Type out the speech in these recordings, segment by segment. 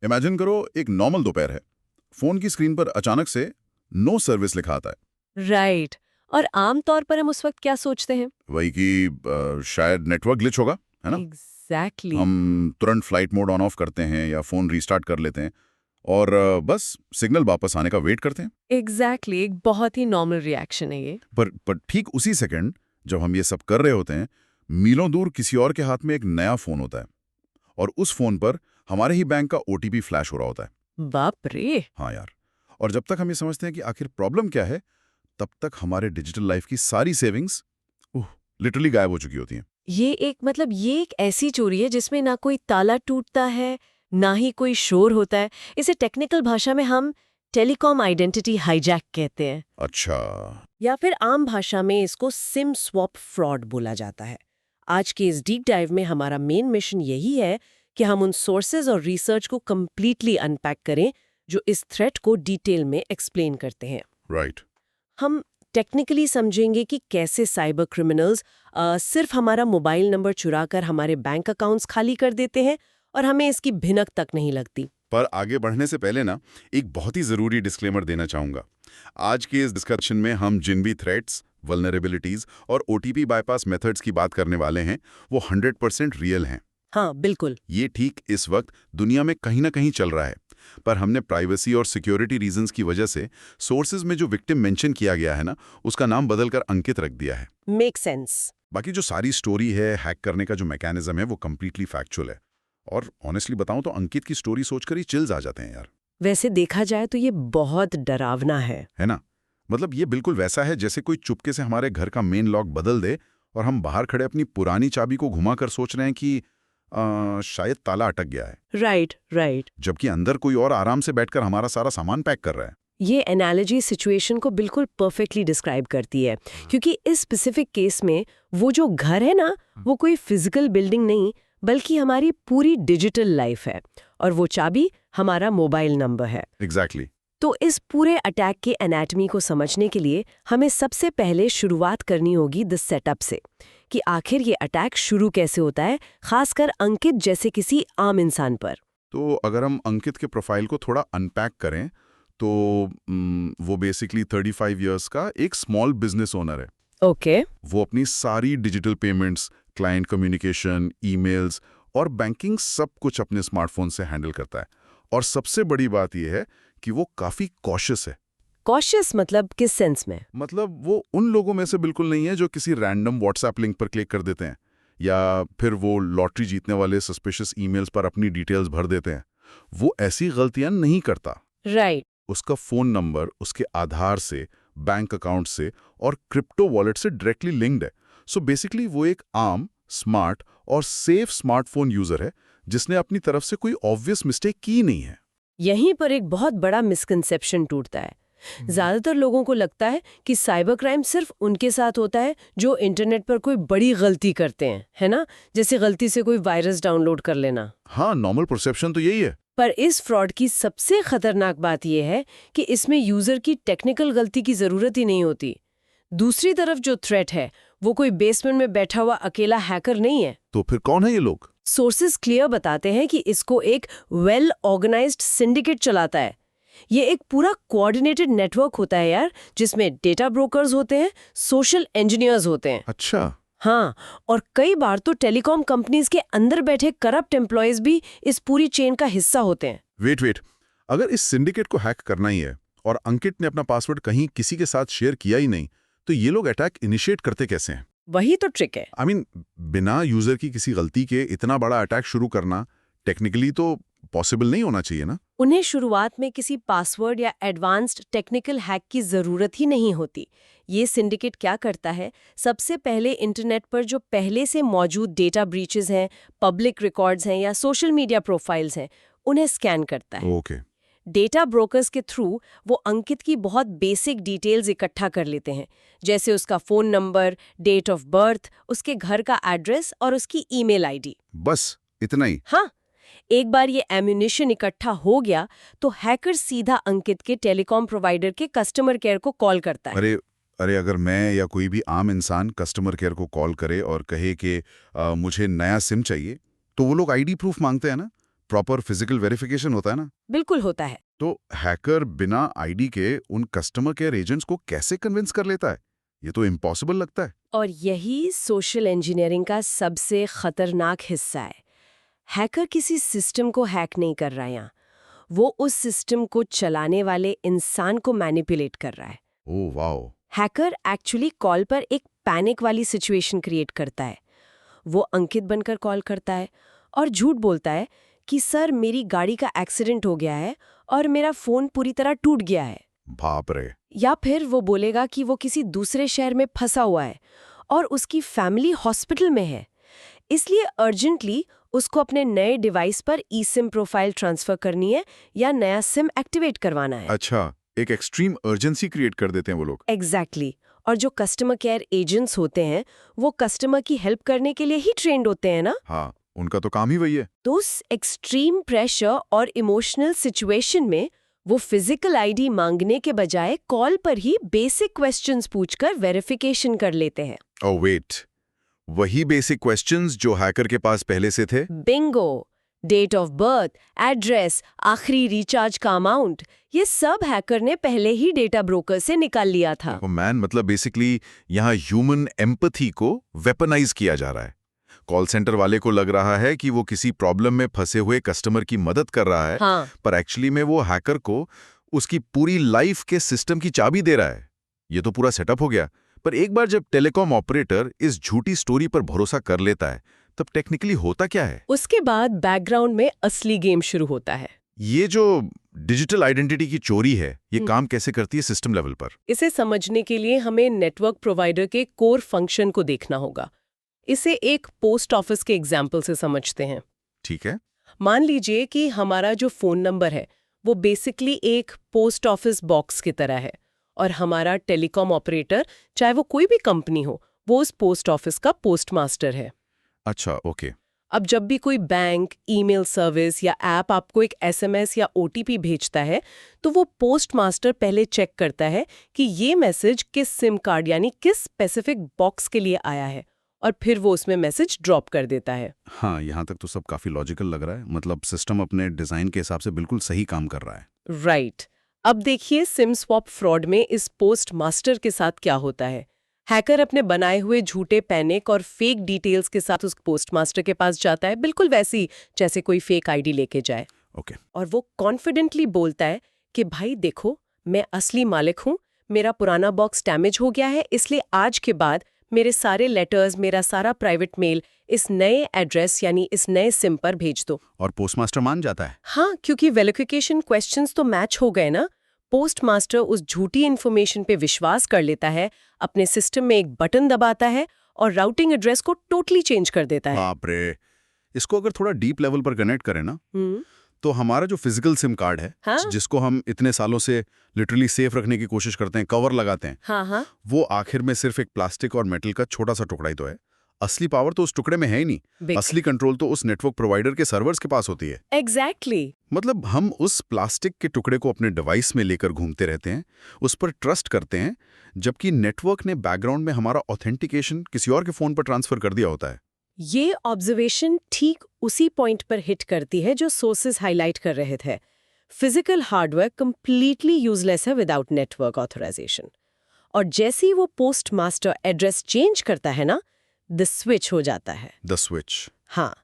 Imagine करो एक normal दोपहर है, फोन की स्क्रीन पर अचानक से नो सर्विस लिखा आता है। राइट। और आमतौर पर हम उस वक्त क्या सोचते हैं? वही कि शायद नेटवर्क ग्लिच होगा, है ना। एग्जैक्टली। हम तुरंत फ्लाइट मोड ऑन ऑफ करते हैं या फोन रीस्टार्ट कर लेते हैं और बस सिग्नल वापस आने का वेट करते हैं। एग्जैक्टली, एक बहुत ही नॉर्मल रिएक्शन है ये। पर ठीक उसी सेकंड जब हम ये सब कर रहे होते हैं, मीलों दूर किसी और के हाथ में एक नया फोन होता है और उस फोन पर हमारे ही बैंक का ओटीपी फ्लैश हो रहा होता है। बाप रे। हाँ यार। और जब तक हम ये समझते हैं कि आखिर प्रॉब्लम क्या है, तब तक हमारे डिजिटल लाइफ की सारी सेविंग्स लिटरली गायब हो चुकी होती हैं। ये एक ऐसी चोरी है जिसमें ना कोई ताला टूटता है, ना ही कोई शोर होता है। इसे टेक्निकल भाषा में हम टेलीकॉम आइडेंटिटी हाईजैक कहते हैं, अच्छा। या फिर आम भाषा में इसको सिम स्वैप फ्रॉड बोला जाता है। आज के इस डीप डाइव में हमारा मेन मिशन यही है कि हम उन सोर्सेज और रिसर्च को कंप्लीटली अनपैक करें जो इस थ्रेट को डिटेल में एक्सप्लेन करते हैं। राइट। हम टेक्निकली समझेंगे कि कैसे साइबर क्रिमिनल्स सिर्फ हमारा मोबाइल नंबर चुराकर हमारे बैंक अकाउंट्स खाली कर देते हैं और हमें इसकी भिनक तक नहीं लगती। पर आगे बढ़ने से पहले ना, एक बहुत ही जरूरी डिस्क्लेमर देना चाहूंगा। आज के इस डिस्कशन में हम जिन भी थ्रेट्स, वल्नरेबिलिटीज और ओटीपी बाईपास मेथड्स की बात करने वाले हैं, वो 100% रियल हैं। हाँ बिल्कुल। ये ठीक इस वक्त दुनिया में कहीं ना कहीं चल रहा है, पर हमने प्राइवेसी और सिक्योरिटी रीजंस की वजह से सोर्सेज में जो विक्टिम मेंशन किया गया है ना, उसका नाम बदलकर अंकित रख दिया है। Make sense. बाकी जो सारी स्टोरी है, हैक करने का जो मैकेनिज्म है, वो कम्प्लीटली फैक्चुअल है। और ऑनेस्टली बताऊं तो अंकित की स्टोरी सोचकर ही चिल्स आ जाते हैं यार। वैसे देखा जाए तो ये बहुत डरावना है ना। मतलब ये बिल्कुल वैसा है जैसे कोई चुपके से हमारे घर का मेन लॉक बदल दे और हम बाहर खड़े अपनी पुरानी चाबी को घुमाकर सोच रहे हैं कि शायद ताला अटक गया है। Right right. जबकि अंदर कोई और आराम से बैठकर हमारा सारा सामान पैक कर रहा है। ये एनालॉजी सिचुएशन को बिल्कुल परफेक्टली डिस्क्राइब करती है, क्योंकि इस स्पेसिफिक केस में वो जो घर है ना, वो कोई फिजिकल बिल्डिंग नहीं बल्कि हमारी पूरी डिजिटल लाइफ है, और वो चाबी हमारा मोबाइल नंबर है। एग्जैक्टली। तो इस पूरे अटैक के एनाटमी को समझने के लिए हमें सबसे पहले शुरुआत करनी होगी द सेटअप से, कि आखिर ये अटैक शुरू कैसे होता है, खासकर अंकित जैसे किसी आम इंसान पर। तो अगर हम अंकित के प्रोफाइल को थोड़ा अनपैक करें तो वो बेसिकली 35 इयर्स का एक स्मॉल बिजनेस ओनर है। ओके। वो अपनी सारी digital payments, client communication, emails और बैंकिंग सब कुछ अपने स्मार्टफोन से हैंडल करता है। और सबसे बड़ी बात यह है कि वो काफी कॉशियस है। कॉशियस मतलब किस सेंस में? मतलब वो उन लोगों में से बिल्कुल नहीं है जो किसी रैंडम व्हाट्सएप लिंक पर क्लिक कर देते हैं या फिर वो लॉटरी जीतने वाले सस्पिशियस ईमेल्स पर अपनी डिटेल्स भर देते हैं। वो ऐसी गलतियां नहीं करता। राइट। उसका फोन नंबर उसके आधार से, बैंक अकाउंट से और क्रिप्टो वॉलेट से डायरेक्टली लिंक्ड है। सो बेसिकली वो एक आम, स्मार्ट और सेफ स्मार्टफोन यूजर है जिसने अपनी तरफ से कोई ऑब्वियस मिस्टेक की नहीं है। यहीं पर एक बहुत बड़ा मिसकंसेप्शन टूटता है। ज्यादातर लोगों को लगता है कि साइबर क्राइम सिर्फ उनके साथ होता है जो इंटरनेट पर कोई बड़ी गलती करते हैं, है ना? जैसे गलती से कोई वायरस डाउनलोड कर लेना। हाँ, नॉर्मल परसेप्शन तो यही है। पर इस फ्रॉड की सबसे खतरनाक बात यह है कि इसमें यूजर की टेक्निकल गलती की जरूरत ही नहीं होती। दूसरी तरफ जो थ्रेट है वो कोई बेसमेंट में बैठा हुआ अकेला हैकर नहीं है। तो फिर कौन है ये लोग? सोर्सेज क्लियर बताते हैं कि इसको एक वेल ऑर्गेनाइज्ड सिंडिकेट चलाता है। ये एक पूरा कोऑर्डिनेटेड नेटवर्क होता है यार, जिसमें डेटा ब्रोकर्स होते हैं, सोशल इंजीनियर्स होते हैं। अच्छा। हाँ, और कई बार तो टेलीकॉम कंपनीज के अंदर बैठे करप्ट एम्प्लॉयज भी इस पूरी चेन का हिस्सा होते हैं। वेट, अगर इस सिंडिकेट को हैक करना ही है और अंकित ने अपना पासवर्ड कहीं किसी के साथ शेयर किया ही नहीं, तो ये लोग अटैक इनिशिएट करते कैसे हैं? वही तो ट्रिक है। आई मीन, बिना यूजर की किसी गलती के इतना बड़ा अटैक शुरू करना टेक्निकली तो पॉसिबल नहीं होना चाहिए ना? उन्हें शुरुआत में किसी पासवर्ड या एडवांस्ड टेक्निकल हैक की जरूरत ही नहीं होती। ये सिंडिकेट क्या करता है, सबसे पहले इंटरनेट पर जो पहले से मौजूद डेटा ब्रीचेस हैं, पब्लिक रिकॉर्ड्स हैं या सोशल मीडिया प्रोफाइल्स हैं, उन्हें स्कैन करता है। ओके। डेटा ब्रोकर्स के थ्रू वो अंकित की बहुत बेसिक डिटेल्स इकट्ठा कर लेते हैं, जैसे उसका phone number, date of birth, उसके घर का एड्रेस और उसकी ईमेल आईडी। बस इतना ही? हाँ, एक बार ये एम्यूनिशन इकट्ठा हो गया तो हैकर सीधा अंकित के टेलीकॉम प्रोवाइडर के कस्टमर केयर को कॉल करता है। अरे अगर मैं या कोई भी आम इंसान कस्टमर केयर को कॉल करे और कहे कि मुझे नया सिम चाहिए, तो वो लोग आईडी प्रूफ मांगते हैं ना? प्रॉपर फिजिकल वेरिफिकेशन होता है ना। बिल्कुल होता है। तो हैकर बिना आईडी के उन कस्टमर केयर एजेंट्स को कैसे कन्विंस कर लेता है? ये तो इम्पॉसिबल लगता है। और यही सोशल इंजीनियरिंग का सबसे खतरनाक हिस्सा है। हैकर किसी सिस्टम को हैक नहीं कर रहा यहाँ, वो उस सिस्टम को चलाने वाले इंसान को मैनिपुलेट कर रहा है। Oh wow. Hacker actually call पर एक पैनिक वाली सिचुएशन क्रिएट करता है। वो अंकित बनकर कॉल करता है और झूठ बोलता है कि सर मेरी गाड़ी का एक्सीडेंट हो गया है और मेरा फोन पूरी तरह टूट गया है। बाप रे। या फिर वो बोलेगा कि वो किसी दूसरे शहर में फंसा हुआ है और उसकी फैमिली हॉस्पिटल में है, इसलिए अर्जेंटली उसको अपने नए डिवाइस पर ई सिम प्रोफाइल ट्रांसफर करनी है या नया सिम एक्टिवेट करवाना है। अच्छा, एक एक्सट्रीम अर्जेंसी क्रिएट कर देते हैं वो लोग। एग्जैक्टली। और जो कस्टमर केयर एजेंट्स होते हैं वो कस्टमर की हेल्प करने के लिए ही ट्रेंड होते हैं ना। हाँ, उनका तो काम ही वही है। तो उस एक्सट्रीम प्रेशर और इमोशनल सिचुएशन में वो फिजिकल आईडी मांगने के बजाय कॉल पर ही बेसिक क्वेश्चंस पूछकर वेरिफिकेशन कर लेते हैं। ओह वेट, वही बेसिक क्वेश्चंस जो हैकर के पास पहले से थे? Bingo. Date of birth, address, आखिरी रिचार्ज का अमाउंट, ये सब हैकर ने पहले ही डेटा ब्रोकर से निकाल लिया था। ओ मैन, मतलब बेसिकली यहाँ ह्यूमन एम्पैथी को वेपनाइज किया जा रहा है। कॉल सेंटर वाले को लग रहा है कि वो किसी प्रॉब्लम में फंसे हुए कस्टमर की मदद कर रहा है, हाँ। पर एक्चुअली में वो हैकर को उसकी पूरी लाइफ के सिस्टम की चाबी दे रहा है। ये तो पूरा सेटअप हो गया। पर एक बार जब टेलीकॉम ऑपरेटर इस झूठी स्टोरी पर भरोसा कर लेता है, तब टेक्निकली होता क्या है? उसके बाद बैकग्राउंड में असली गेम शुरू होता है। ये जो डिजिटल आइडेंटिटी की चोरी है, ये काम कैसे करती है सिस्टम लेवल पर? इसे समझने के लिए हमें नेटवर्क प्रोवाइडर के कोर फंक्शन को देखना होगा। इसे एक पोस्ट ऑफिस के एग्जाम्पल से समझते हैं। ठीक है। मान लीजिए कि हमारा जो फोन नंबर है वो बेसिकली एक पोस्ट ऑफिस बॉक्स की तरह है और हमारा टेलीकॉम ऑपरेटर, चाहे वो कोई भी कंपनी हो, वो उस पोस्ट ऑफिस का पोस्ट मास्टर है। अच्छा, ओके। अब जब भी कोई बैंक, ईमेल सर्विस या ऐप आपको एक एसएमएस या ओटीपी भेजता है तो वो पोस्ट मास्टर पहले चेक करता है कि ये मैसेज किस सिम कार्ड यानी किस स्पेसिफिक बॉक्स के लिए आया है और फिर वो उसमें मैसेज ड्रॉप कर देता है। हाँ, यहाँ तक तो सब काफी लॉजिकल लग रहा है। मतलब सिस्टम अपने डिजाइन के हिसाब से बिल्कुल सही काम कर रहा है। राइट। अब देखिए सिम स्वैप फ्रॉड में इस पोस्ट मास्टर के साथ क्या होता है। हैकर अपने बनाए हुए झूठे पैनिक और फेक डिटेल्स के साथ उस पोस्ट मास्टर के पास जाता है, बिल्कुल वैसी जैसे कोई फेक आईडी लेके जाए। ओके। और वो कॉन्फिडेंटली बोलता है कि भाई देखो, मैं असली मालिक हूँ, मेरा पुराना बॉक्स डैमेज हो गया है, इसलिए आज के बाद मेरे सारे लेटर्स, मेरा सारा प्राइवेट मेल इस नए एड्रेस यानी इस नए सिम पर भेज दो। और पोस्टमास्टर मान जाता है? हाँ, क्योंकि वेरिफिकेशन क्वेश्चंस तो मैच हो गए ना। पोस्ट मास्टर उस झूठी इन्फॉर्मेशन पे विश्वास कर लेता है, अपने सिस्टम में एक बटन दबाता है और राउटिंग एड्रेस को टोटली चेंज कर देता है। बाप रे। इसको अगर थोड़ा डीप लेवल पर कनेक्ट करें ना, तो हमारा जो फिजिकल सिम कार्ड है, हाँ? जिसको हम इतने सालों से लिटरली सेफ रखने की कोशिश करते हैं, कवर लगाते हैं, हाँ, वो आखिर में सिर्फ एक प्लास्टिक और मेटल का छोटा सा टुकड़ा ही तो है। असली पावर तो उस टुकड़े में है ही नहीं। असली कंट्रोल तो उस नेटवर्क प्रोवाइडर के सर्वर्स के पास होती है। एग्जैक्टली। मतलब हम उस प्लास्टिक के टुकड़े को अपने डिवाइस में लेकर घूमते रहते हैं, उस पर ट्रस्ट करते हैं, जबकि नेटवर्क ने बैकग्राउंड में हमारा ऑथेंटिकेशन किसी और के फोन पर ट्रांसफर कर दिया होता है। ये ऑब्जर्वेशन ठीक उसी पॉइंट पर हिट करती है जो सोर्सेज हाईलाइट कर रहे थे। फिजिकल हार्डवेयर कंप्लीटली यूजलेस है विदाउट नेटवर्क ऑथराइजेशन। और जैसे ही वो पोस्ट मास्टर एड्रेस चेंज करता है ना, द स्विच हो जाता है। The switch. हाँ,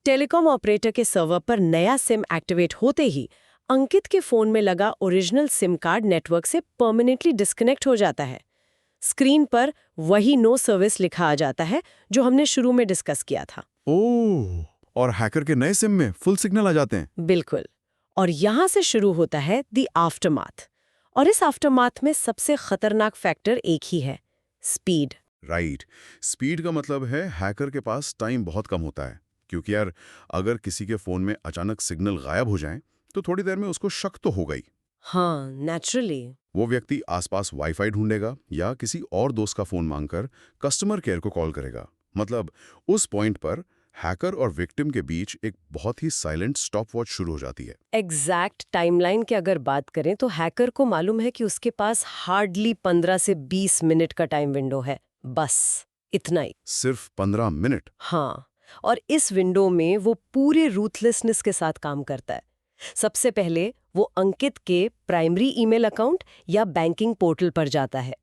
टेलीकॉम ऑपरेटर के सर्वर पर नया सिम एक्टिवेट होते ही अंकित के फोन में लगा ओरिजिनल सिम कार्ड नेटवर्क से परमानेंटली डिस्कनेक्ट हो जाता है। स्क्रीन पर वही नो सर्विस लिखा आ जाता है जो हमने शुरू में डिस्कस किया था। ओह, और हैकर के नए सिम में फुल सिग्नल आ जाते हैं। बिल्कुल। और यहां से शुरू होता है द आफ्टरमाथ। और इस आफ्टरमाथ में सबसे खतरनाक फैक्टर एक ही है, स्पीड। राइट। स्पीड का मतलब है हैकर के पास टाइम बहुत कम होता है, क्योंकि यार अगर किसी के फोन में अचानक सिग्नल गायब हो जाए तो थोड़ी देर में उसको शक तो होगा ही। हाँ, नेचुरली। वो व्यक्ति आसपास वाईफाई ढूंढेगा या किसी और दोस्त का फोन मांगकर कस्टमर केयर को कॉल करेगा। मतलब उस पॉइंट पर हैकर और विक्टिम के बीच एक बहुत ही साइलेंट स्टॉप वॉच शुरू हो जाती है। एग्जैक्ट टाइमलाइन की अगर बात करें तो हैकर को मालूम है कि उसके पास हार्डली 15 से 20 मिनट का टाइम विंडो है, बस इतना ही। सिर्फ 15 मिनट? हाँ, और इस विंडो में वो पूरे रूथलेसनेस के साथ काम करता है। सबसे पहले वो अंकित के प्राइमरी ईमेल अकाउंट या बैंकिंग पोर्टल पर जाता है।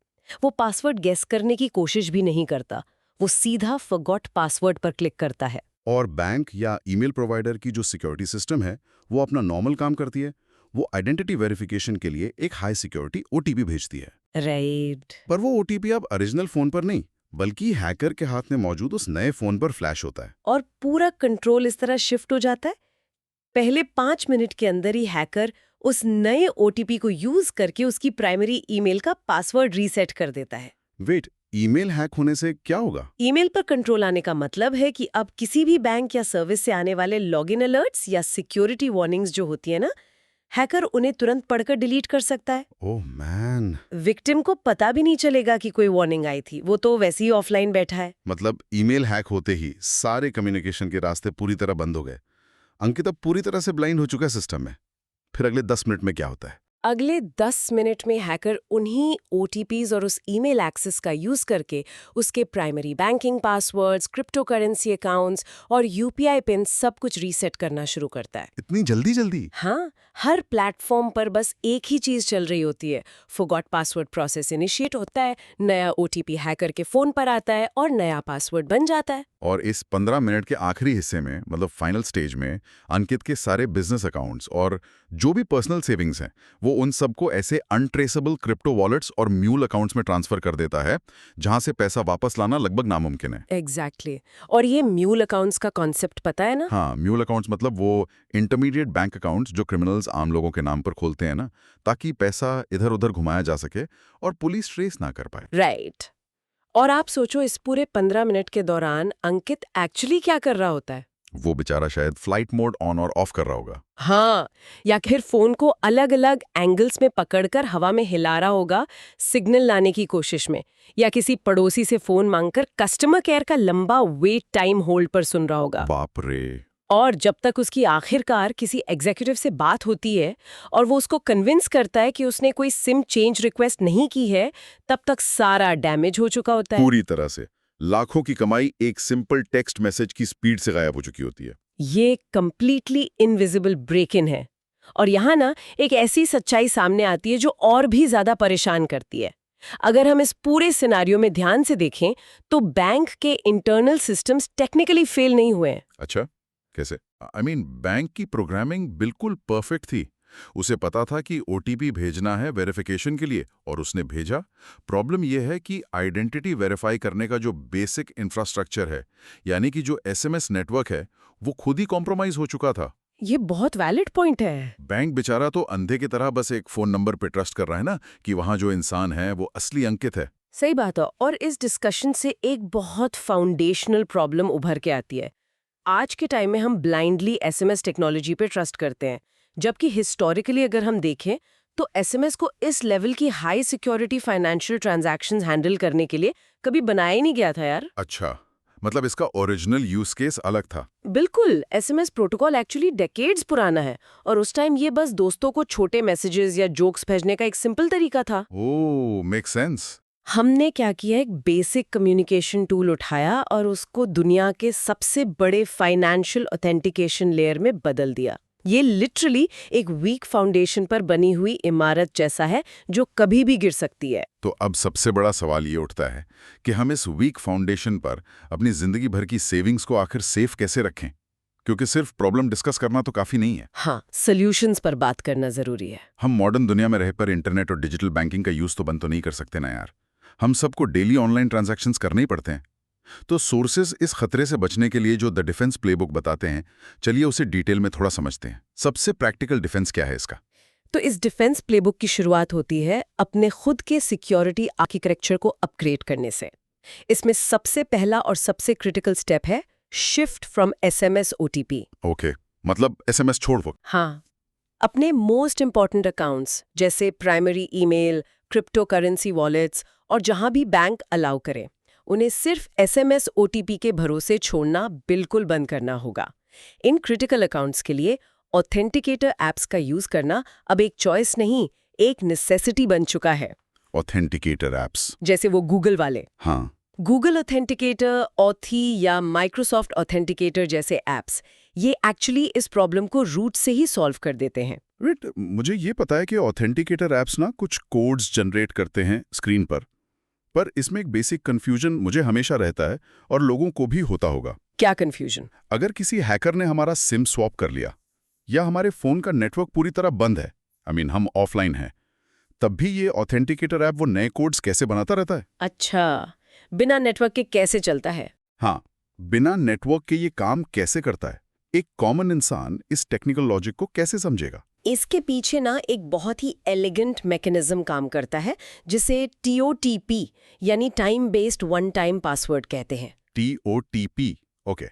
वो पासवर्ड गेस करने की कोशिश भी नहीं करता, वो सीधा फॉरगॉट पासवर्ड पर क्लिक करता है। और बैंक या ईमेल प्रोवाइडर की जो सिक्योरिटी सिस्टम है वो अपना नॉर्मल काम करती है। वो आइडेंटिटी वेरिफिकेशन के लिए एक हाई सिक्योरिटी ओटीपी भेजती है। राइट। पर वो ओटीपी अब ओरिजिनल फोन पर नहीं बल्कि हैकर के हाथ में मौजूद उस नए फोन पर फ्लैश होता है। और पूरा कंट्रोल इस तरह शिफ्ट हो जाता है। पहले 5 मिनट के अंदर ही हैकर उस नए ओटीपी को यूज करके उसकी प्राइमरी ईमेल का पासवर्ड रीसेट कर देता है। वेट, ईमेल हैक होने से क्या होगा? ईमेल पर कंट्रोल आने का मतलब है कि अब किसी भी बैंक या सर्विस से आने वाले लॉगिन अलर्ट्स या सिक्योरिटी वार्निंग्स जो होती है ना, हैकर उन्हें तुरंत पढ़कर डिलीट कर सकता है। Oh man. विक्टिम को पता भी नहीं चलेगा कि कोई वार्निंग आई थी, वो तो वैसे ही ऑफलाइन बैठा है। मतलब ईमेल हैक होते ही सारे कम्युनिकेशन के रास्ते पूरी तरह बंद हो गए। अंकित अब पूरी तरह से ब्लाइंड हो चुका है सिस्टम में। फिर अगले 10 मिनट में क्या होता है? अगले 10 मिनट में हैकर उन्हीं ओटीपीज और उस ईमेल एक्सेस का यूज करके उसके primary banking passwords, crypto currency accounts और यूपीआई पिन सब कुछ रीसेट करना शुरू करता है। इतनी जल्दी जल्दी? हाँ, हर प्लेटफॉर्म पर बस एक ही चीज चल रही होती है। फॉरगॉट पासवर्ड प्रोसेस इनिशिएट होता है, नया ओटीपी हैकर के फोन पर आता है और नया पासवर्ड बन जाता है। और इस 15 मिनट के आखिरी हिस्से में मतलब फाइनल स्टेज में अंकित के सारे बिजनेस अकाउंट्स और जो भी पर्सनल सेविंग्स हैं वो उन सबको ऐसे अनट्रेसेबल क्रिप्टो वॉलेट्स और म्यूल अकाउंट्स में ट्रांसफर कर देता है जहां से पैसा वापस लाना लगभग नामुमकिन है। एग्जैक्टली। और ये म्यूल अकाउंट्स का कॉन्सेप्ट पता है ना? हाँ, म्यूल अकाउंट्स मतलब वो इंटरमीडिएट बैंक अकाउंट्स जो क्रिमिनल्स आम लोगों के नाम पर खोलते हैं ना, ताकि पैसा इधर उधर घुमाया जा सके और पुलिस ट्रेस ना कर पाए। राइट। और आप सोचो इस पूरे 15 मिनट के दौरान अंकित एक्चुअली क्या कर रहा होता है? वो बेचारा शायद फ्लाइट मोड ऑन और ऑफ कर रहा होगा। हाँ, या फिर फोन को अलग अलग एंगल्स में पकड़कर हवा में हिला रहा होगा सिग्नल लाने की कोशिश में, या किसी पड़ोसी से फोन मांगकर कस्टमर केयर का लंबा वेट टाइम होल्ड पर सुन रहा होगा। बाप रे। और जब तक उसकी आखिरकार किसी एग्जीक्यूटिव से बात होती है और वो उसको कन्विंस करता है कि उसने कोई सिम चेंज रिक्वेस्ट नहीं की है, तब तक सारा डैमेज हो चुका होता है। पूरी तरह से लाखों की कमाई एक सिंपल टेक्स्ट मैसेज की स्पीड से गायब हो चुकी होती है। ये कंप्लीटली इनविजिबल ब्रेक इन है। और यहाँ ना एक ऐसी सच्चाई सामने आती है जो और भी ज्यादा परेशान करती है। अगर हम इस पूरे सिनारियो में ध्यान से देखें तो बैंक के इंटरनल सिस्टम्स टेक्निकली फेल नहीं हुए हैं। अच्छा, कैसे? आई मीन बैंक की प्रोग्रामिंग बिल्कुल परफेक्ट थी। उसे पता था कि ओटीपी भेजना है वेरिफिकेशन के लिए और उसने भेजा। प्रॉब्लम यह है कि आइडेंटिटी वेरीफाई करने का जो बेसिक इंफ्रास्ट्रक्चर है, यानी कि जो एसएमएस नेटवर्क है, वो खुद ही कॉम्प्रोमाइज हो चुका था। ये बहुत वैलिड पॉइंट है। बैंक बेचारा तो अंधे की तरह बस एक फोन नंबर पे ट्रस्ट कर रहा है ना कि वहां जो इंसान है वो असली अंकित है। सही बात है। और इस डिस्कशन से एक बहुत फाउंडेशनल प्रॉब्लम उभर के आती है। आज के टाइम में हम ब्लाइंडली एसएमएस टेक्नोलॉजी पे ट्रस्ट करते हैं, जबकि हिस्टोरिकली अगर हम देखें तो एसएमएस को इस लेवल की high security financial transactions handle करने के लिए कभी बनाया ही नहीं गया था यार। अच्छा, मतलब इसका ओरिजिनल यूज केस अलग था। बिल्कुल, एसएमएस प्रोटोकॉल एक्चुअली डेकेड्स पुराना है और उस टाइम ये बस दोस्तों को छोटे मैसेजेस या जोक्स भेजने का एक सिंपल तरीका था। ओह, मेक सेंस। हमने क्या किया, एक बेसिक कम्युनिकेशन टूल उठाया और उसको दुनिया के सबसे बड़े फाइनेंशियल ऑथेंटिकेशन लेयर में बदल दिया। ये लिटरली एक वीक फाउंडेशन पर बनी हुई इमारत जैसा है जो कभी भी गिर सकती है। तो अब सबसे बड़ा सवाल ये उठता है कि हम इस वीक फाउंडेशन पर अपनी जिंदगी भर की सेविंग्स को आखिर सेफ कैसे रखें? क्योंकि सिर्फ प्रॉब्लम डिस्कस करना तो काफी नहीं है। हाँ, सॉल्यूशंस पर बात करना जरूरी है। हम मॉडर्न दुनिया में रह पर इंटरनेट और डिजिटल बैंकिंग का यूज तो बंद तो नहीं कर सकते ना यार। हम सबको डेली ऑनलाइन ट्रांजैक्शंस करने ही पड़ते हैं। तो सोर्सेज इस खतरे से बचने के लिए जो द डिफेंस प्लेबुक बताते हैं, चलिए उसे डिटेल में थोड़ा समझते हैं। सबसे प्रैक्टिकल डिफेंस क्या है इसका? तो इस डिफेंस प्लेबुक की शुरुआत होती है अपने खुद के सिक्योरिटी आर्किटेक्चर को अपग्रेड करने से। इसमें सबसे पहला और सबसे क्रिटिकल स्टेप है shift from SMS OTP. Okay, मतलब एसएमएस छोड़ वो। हाँ, अपने मोस्ट इंपॉर्टेंट अकाउंट्स जैसे primary email, crypto currency wallets और जहां भी बैंक अलाउ करे, उन्हें सिर्फ एसएमएस ओटीपी के भरोसे छोड़ना बिल्कुल बंद करना होगा। इन क्रिटिकल अकाउंट्स के लिए ऑथेंटिकेटर ऐप्स का यूज करना अब एक चॉइस नहीं, एक नेसेसिटी बन चुका है। ऑथेंटिकेटर ऐप्स, जैसे वो गूगल वाले। हाँ, गूगल ऑथेंटिकेटर, ऑथी या माइक्रोसॉफ्ट ऑथेंटिकेटर जैसे ऐप्स ये एक्चुअली इस प्रॉब्लम को रूट से ही सॉल्व कर देते हैं। वेट, मुझे ये पता है कि ऑथेंटिकेटर ऐप्स ना कुछ कोड्स जनरेट करते हैं स्क्रीन पर इसमें एक बेसिक कंफ्यूजन मुझे हमेशा रहता है और लोगों को भी होता होगा। क्या कंफ्यूजन? अगर किसी हैकर ने हमारा सिम स्वैप कर लिया या हमारे फोन का नेटवर्क पूरी तरह बंद है, हम ऑफलाइन हैं, तब भी ये ऑथेंटिकेटर ऐप वो नए कोड्स कैसे बनाता रहता है? अच्छा, बिना नेटवर्क के कैसे चलता है? हाँ, बिना नेटवर्क के ये काम कैसे करता है? एक कॉमन इंसान इस टेक्निकल लॉजिक को कैसे समझेगा? इसके पीछे ना एक बहुत ही एलिगेंट मैकेनिज्म काम करता है जिसे TOTP यानी time based one time password कहते हैं। TOTP, okay.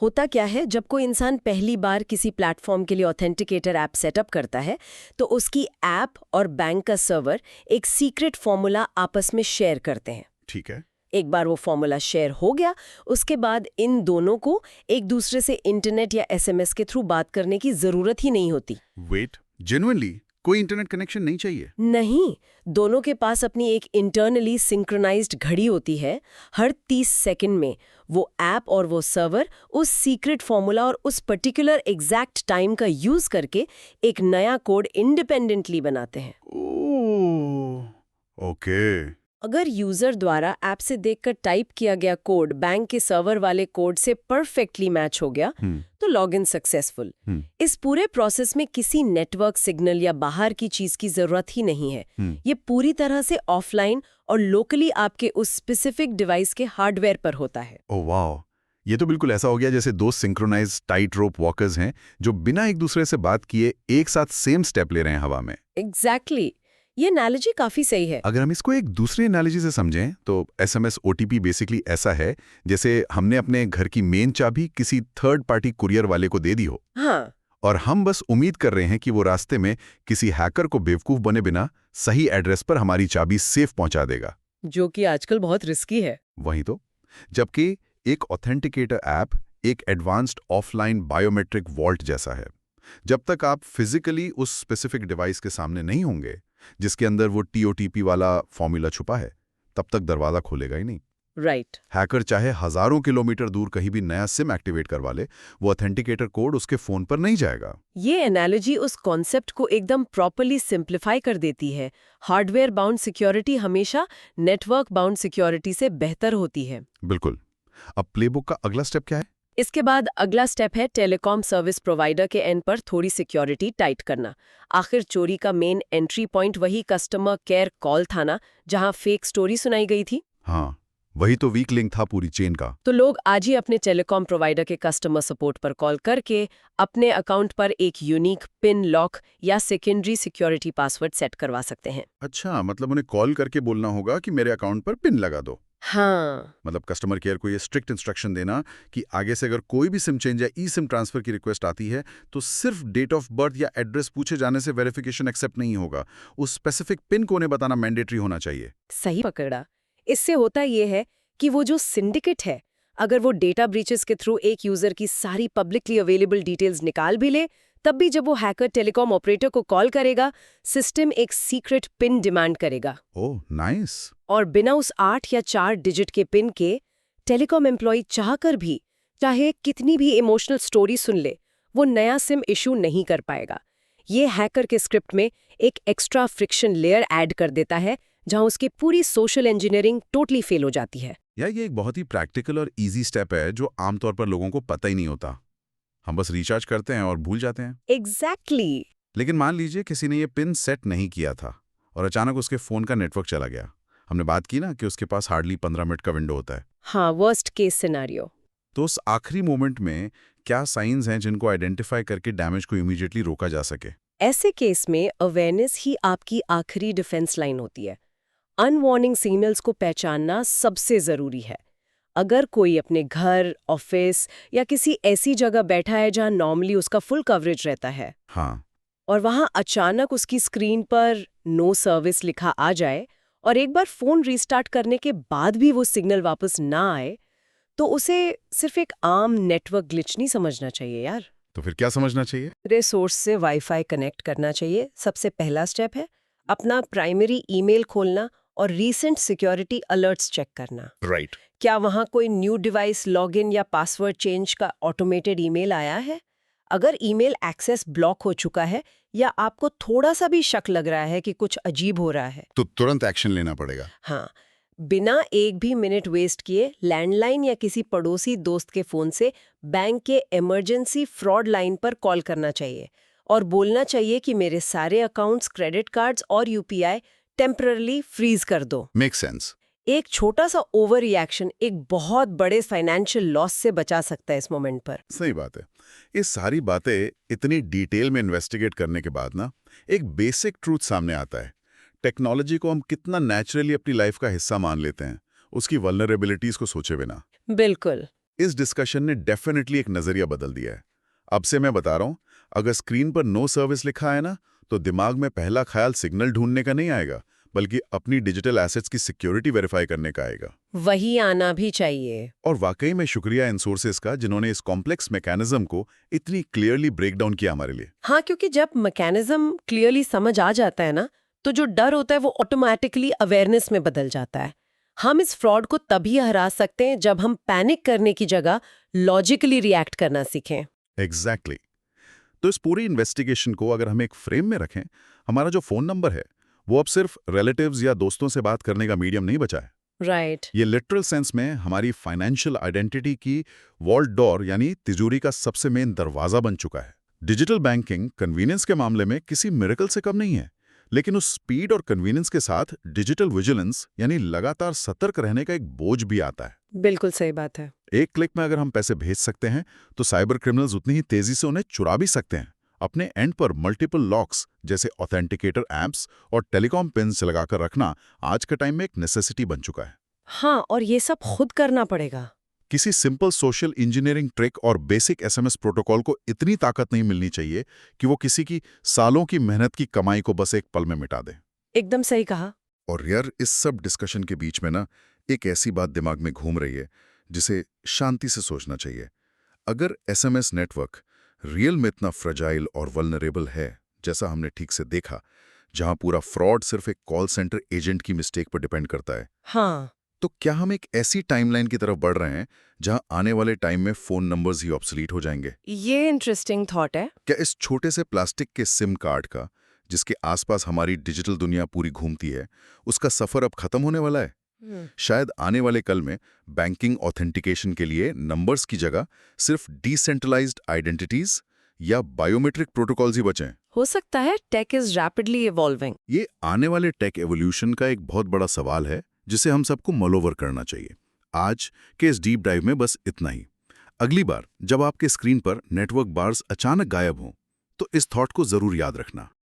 होता क्या है, जब कोई इंसान पहली बार किसी प्लेटफॉर्म के लिए ऑथेंटिकेटर ऐप सेटअप करता है तो उसकी ऐप और बैंक का सर्वर एक सीक्रेट फॉर्मूला आपस में शेयर करते हैं। ठीक है। एक बार वो फॉर्मूला शेयर हो गया, उसके बाद इन दोनों को एक दूसरे से इंटरनेट या SMS के थ्रू बात करने की जरूरत ही नहीं होती। वेट, जेन्युइनली कोई इंटरनेट कनेक्शन नहीं चाहिए? नहीं, दोनों के पास अपनी एक इंटरनली सिंक्रोनाइज्ड घड़ी होती है। हर 30 सेकंड में वो ऐप और वो सर्वर उस सीक्रेट फॉर्मूला और उस पर्टिकुलर एग्जैक्ट टाइम का यूज करके एक नया कोड इंडिपेंडेंटली बनाते हैं। ओह, ओके। अगर यूजर द्वारा ऐप से देखकर टाइप किया गया कोड बैंक के सर्वर वाले कोड से परफेक्टली मैच हो गया तो लॉगिन सक्सेसफुल। इस पूरे प्रोसेस में किसी नेटवर्क सिग्नल या बाहर की चीज की जरूरत ही नहीं है। ये पूरी तरह से ऑफलाइन और लोकली आपके उस स्पेसिफिक डिवाइस के हार्डवेयर पर होता है। ओह वाह, ये तो बिल्कुल ऐसा हो गया जैसे दो सिंक्रोनाइज्ड टाइट रोप वॉकर्स हैं जो बिना एक दूसरे से बात किए एक साथ सेम स्टेप ले रहे हैं हवा में। एग्जैक्टली, ये एनालॉजी काफी सही है। अगर हम इसको एक दूसरी एनालॉजी से समझें तो SMS OTP बेसिकली ऐसा है जैसे हमने अपने घर की मेन चाबी किसी थर्ड पार्टी कुरियर वाले को दे दी हो। हाँ, और हम बस उम्मीद कर रहे हैं कि वो रास्ते में किसी हैकर को बेवकूफ बने बिना सही एड्रेस पर हमारी चाबी सेफ पहुंचा देगा, जो कि आजकल बहुत रिस्की है। वही तो। जबकि एक ऑथेंटिकेटर ऐप एक एडवांस्ड ऑफलाइन बायोमेट्रिक वॉल्ट जैसा है। जब तक आप फिजिकली उस स्पेसिफिक डिवाइस के सामने नहीं होंगे जिसके अंदर वो TOTP वाला फॉर्मूला छुपा है, तब तक दरवाजा खोलेगा ही नहीं। राइट। हैकर चाहे हजारों किलोमीटर दूर कहीं भी नया सिम एक्टिवेट करवा ले, वो ऑथेंटिकेटर कोड उसके फोन पर नहीं जाएगा। ये एनालॉजी उस कॉन्सेप्ट को एकदम प्रॉपर्ली सिंप्लीफाई कर देती है। हार्डवेयर बाउंड सिक्योरिटी हमेशा नेटवर्क बाउंड सिक्योरिटी से बेहतर होती है। बिल्कुल। अब प्लेबुक का अगला स्टेप क्या है? इसके बाद अगला स्टेप है टेलीकॉम सर्विस प्रोवाइडर के एंड पर थोड़ी सिक्योरिटी टाइट करना। आखिर चोरी का मेन एंट्री पॉइंट वही कस्टमर केयर कॉल था ना, जहां फेक स्टोरी सुनाई गई थी। हाँ, वही तो वीक लिंक था पूरी चेन का। तो लोग आज ही अपने टेलीकॉम प्रोवाइडर के कस्टमर सपोर्ट पर कॉल करके अपने अकाउंट पर एक यूनिक पिन लॉक या सेकेंडरी सिक्योरिटी पासवर्ड सेट करवा सकते हैं। अच्छा, मतलब उन्हें कॉल करके बोलना होगा कि मेरे अकाउंट पर पिन लगा दो। हाँ, मतलब कस्टमर केयर को ये स्ट्रिक्ट इंस्ट्रक्शन देना कि आगे से अगर कोई भी सिम चेंज या ई-सिम ट्रांसफर की रिक्वेस्ट आती है तो सिर्फ डेट ऑफ बर्थ या एड्रेस पूछे जाने से वेरिफिकेशन एक्सेप्ट नहीं होगा। उस स्पेसिफिक पिन को उन्हें बताना मैंडेटरी होना चाहिए। सही पकड़ा। इससे होता ये है कि वो जो सिंडिकेट है, अगर वो डेटा ब्रीचेस के थ्रू एक यूजर की सारी पब्लिकली अवेलेबल डिटेल्स निकाल भी ले, तब भी जब वो हैकर टेलीकॉम ऑपरेटर को कॉल करेगा, सिस्टम एक सीक्रेट पिन डिमांड करेगा। Oh nice. और बिना उस 8 या 4 डिजिट के पिन के टेलीकॉम एम्प्लॉय चाहकर भी, चाहे कितनी भी इमोशनल स्टोरी सुन ले, वो नया सिम इशू नहीं कर पाएगा। ये हैकर के स्क्रिप्ट में एक एक्स्ट्रा फ्रिक्शन लेयर ऐड कर देता है, जहां उसकी पूरी सोशल इंजीनियरिंग टोटली फेल हो जाती है। यार ये एक बहुत ही प्रैक्टिकल और इजी स्टेप है जो आमतौर पर लोगों को पता ही नहीं होता। हम बस रिचार्ज करते हैं और भूल जाते हैं। एग्जैक्टली। लेकिन मान लीजिए किसी ने ये पिन सेट नहीं किया था और अचानक उसके फोन का नेटवर्क चला गया। हमने बात की ना कि उसके पास हार्डली 15 मिनट का विंडो होता है। हाँ, वर्स्ट केस सिनेरियो। तो उस आखिरी मोमेंट में क्या साइंस हैं जिनको आइडेंटिफाई करके डैमेज को इमीडिएटली रोका जा सके? ऐसे केस में अवेयरनेस ही आपकी आखिरी डिफेंस लाइन होती है। अनवार्निंग सिग्नल्स को पहचानना सबसे जरूरी है। अगर कोई अपने घर, ऑफिस या किसी ऐसी जगह बैठा है जहां नॉर्मली उसका फुल कवरेज रहता है, हाँ, और वहां अचानक उसकी स्क्रीन पर नो सर्विस लिखा आ जाए और एक बार फोन रीस्टार्ट करने के बाद भी वो सिग्नल वापस ना आए, तो उसे सिर्फ एक आम नेटवर्क ग्लिच नहीं समझना चाहिए यार। तो फिर क्या समझना चाहिए? रिसोर्स से वाईफाई कनेक्ट करना चाहिए। सबसे पहला स्टेप है अपना प्राइमरी ईमेल खोलना और रीसेंट सिक्योरिटी अलर्ट्स चेक करना। राइट। क्या वहाँ कोई न्यू डिवाइस लॉगिन या पासवर्ड चेंज का ऑटोमेटेड ईमेल आया है? अगर ईमेल एक्सेस ब्लॉक हो चुका है या आपको थोड़ा सा भी शक लग रहा है कि कुछ अजीब हो रहा है, तो तुरंत एक्शन लेना पड़ेगा। हाँ, बिना एक भी मिनट वेस्ट किए लैंडलाइन या किसी पड़ोसी दोस्त के फोन से बैंक के इमरजेंसी फ्रॉड लाइन पर कॉल करना चाहिए और बोलना चाहिए कि मेरे सारे अकाउंट्स, क्रेडिट कार्ड्स और यूपीआई टेम्पररी फ्रीज कर दो। Make sense. एक छोटा सा ओवर रिएक्शन एक बहुत बड़े फाइनेंशियल लॉस से बचा सकता है इस मोमेंट पर। सही बात है। ये सारी बातें इतनी डिटेल में इन्वेस्टिगेट करने के बाद ना एक बेसिक ट्रूथ सामने आता है। टेक्नोलॉजी को हम कितना नेचुरली अपनी लाइफ का हिस्सा मान लेते हैं, उसकी वल्नरेबिलिटीज को सोचे बिना। बिल्कुल। इस डिस्कशन ने डेफिनेटली एक नजरिया बदल दिया है। अब से मैं बता रहा हूं, अगर स्क्रीन पर नो सर्विस लिखा है ना, तो दिमाग में पहला ख्याल सिग्नल ढूंढने का नहीं आएगा, बल्कि अपनी डिजिटल एसेट्स की सिक्योरिटी वेरीफाई करने का आएगा। वही आना भी चाहिए। और वाकई में शुक्रिया इन सोर्सेस का, जिन्होंने इस कॉम्प्लेक्स मैकेनिज्म को इतनी क्लियरली ब्रेक डाउन किया हमारे लिए। हाँ, क्योंकि जब मैकेनिज्म क्लियरली समझ आ जाता है ना, तो जो डर होता है वो ऑटोमेटिकली अवेयरनेस में बदल जाता है। हम इस फ्रॉड को तभी हरा सकते हैं जब हम पैनिक करने की जगह लॉजिकली रिएक्ट करना सीखें। एग्जैक्टली। तो इस पूरी इन्वेस्टिगेशन को अगर हम एक फ्रेम में रखें, हमारा जो फोन नंबर है वो अब सिर्फ रिलेटिव्स या दोस्तों से बात करने का मीडियम नहीं बचा है। राइट। ये लिटरल सेंस में हमारी फाइनेंशियल आइडेंटिटी की वॉल्ट डोर यानी तिजोरी का सबसे मेन दरवाजा बन चुका है। डिजिटल बैंकिंग कन्वीनियंस के मामले में किसी मिरेकल से कम नहीं है, लेकिन उस स्पीड और कन्वीनियंस के साथ डिजिटल विजिलेंस यानी लगातार सतर्क रहने का एक बोझ भी आता है। बिल्कुल सही बात है। एक क्लिक में अगर हम पैसे भेज सकते हैं, तो साइबर क्रिमिनल्स उतनी ही तेजी से उन्हें चुरा भी सकते हैं। अपने एंड पर मल्टीपल लॉक्स जैसे ऑथेंटिकेटर ऐप्स और टेलीकॉम पिन्स लगाकर रखना आज के टाइम में एक नेसेसिटी बन चुका है। हाँ, और ये सब खुद करना पड़ेगा। किसी सिंपल सोशल इंजीनियरिंग ट्रिक और बेसिक एसएमएस प्रोटोकॉल को इतनी ताकत नहीं मिलनी चाहिए कि वो किसी की सालों की मेहनत की कमाई को बस एक पल में मिटा दे। एकदम सही कहा। और यार, इस सब डिस्कशन के बीच में ना एक ऐसी बात दिमाग में घूम रही है जिसे शांति से सोचना चाहिए। अगर एसएमएस नेटवर्क रियल में इतना फ्रजाइल और वल्नरेबल है, जैसा हमने ठीक से देखा, जहां पूरा फ्रॉड सिर्फ एक कॉल सेंटर एजेंट की मिस्टेक पर डिपेंड करता है, हाँ, तो क्या हम एक ऐसी टाइमलाइन की तरफ बढ़ रहे हैं जहां आने वाले टाइम में फोन नंबर्स ही ऑब्सोलीट हो जाएंगे? ये इंटरेस्टिंग थॉट है। क्या इस छोटे से प्लास्टिक के सिम कार्ड का, जिसके आसपास हमारी डिजिटल दुनिया पूरी घूमती है, उसका सफर अब खत्म होने वाला है? शायद आने वाले कल में बैंकिंग ऑथेंटिकेशन के लिए नंबर्स की जगह सिर्फ डिसेंट्रलाइज्ड आइडेंटिटीज या बायोमेट्रिक प्रोटोकॉल्स ही बचें। हो सकता है। Tech is rapidly evolving. ये आने वाले टेक एवोल्यूशन का एक बहुत बड़ा सवाल है जिसे हम सबको मलोवर करना चाहिए। आज के इस डीप डाइव में बस इतना ही। अगली बार जब आपके स्क्रीन पर नेटवर्क बार्स अचानक गायब हों, तो इस थॉट को जरूर याद रखना।